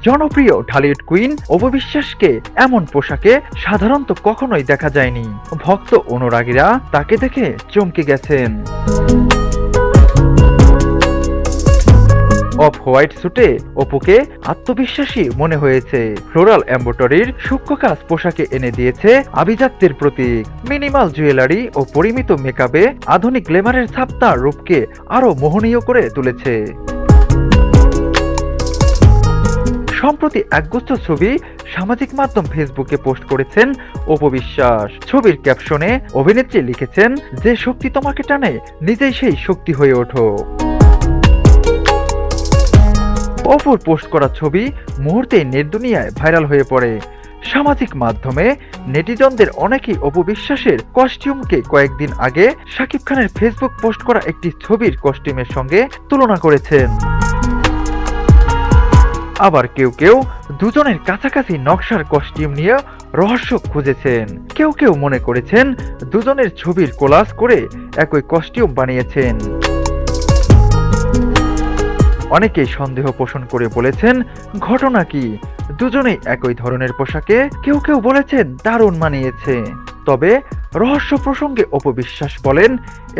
জনপ্রিয় ঢালিউড কুইন অপু বিশ্বাসকে এমন পোশাকে সাধারণত কখনোই দেখা যায়নি। ভক্ত অনুরাগীরা তাকে দেখে চমকে গেছেন। অফ হোয়াইট স্যুটে অপুকে আত্মবিশ্বাসী মনে হয়েছে। ফ্লোরাল এমব্রয়ডারির সূক্ষ্ম কাজ পোশাকে এনে দিয়েছে আভিজাত্যের প্রতীক। মিনিমাল জুয়েলারি ও পরিমিত মেকআপে আধুনিক গ্ল্যামারের ছাপ তার রূপকে আরো মোহনীয় করে তুলেছে। সম্প্রতি একগুচ্ছ ছবি সামাজিক মাধ্যম ফেসবুকে পোস্ট করেছেন অপু বিশ্বাস। ছবির ক্যাপশনে অভিনেত্রী লিখেছেন, যে শক্তি তোমাকে টানে নিজেই সেই শক্তি হয়ে ওঠো। অপুর পোস্ট করা ছবি মুহূর্তেই নেট দুনিয়ায় ভাইরাল হয়ে পড়ে। সামাজিক মাধ্যমে নেটিজনদের অনেকেই অপু বিশ্বাসের কস্টিউমকে কয়েকদিন আগে শাকিব খানের ফেসবুক পোস্ট করা একটি ছবির কস্টিউমের সঙ্গে তুলনা করেছেন। আবার কেউ কেউ দুজনের কাছাকাছি নকশার কস্টিউম নিয়ে রহস্য খুঁজেছেন। কেউ কেউ মনে করেছেন দুজনের ছবির কোলাজ করে একই কস্টিউম বানিয়েছেন। অনেকেই সন্দেহ পোষণ করে বলেছেন, ঘটনা কি দুজনেই একই ধরনের পোশাকে? কেউ কেউ বলেছেন দারুণ মানিয়েছে। তবে রহস্য প্রসঙ্গে অপু বিশ্বাস বলেন,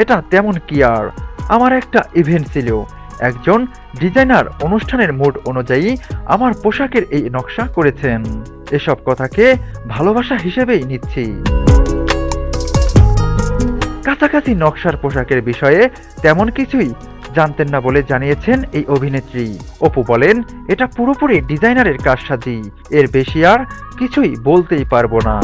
এটা তেমন কি আর, আমার একটা ইভেন্ট ছিল, একজন ডিজাইনার অনুষ্ঠানের মুড অনুযায়ী আমার পোশাকের এই নকশা করেছেন। এসব কথাকে ভালোবাসা হিসেবেই নিচ্ছি। কাছাকাছি নকশার পোশাকের বিষয়ে তেমন কিছুই জানতেন না বলে জানিয়েছেন এই অভিনেত্রী। অপু বলেন, এটা পুরোপুরি ডিজাইনারের কারসাজি, এর বেশি আর কিছুই বলতেই পারবো না।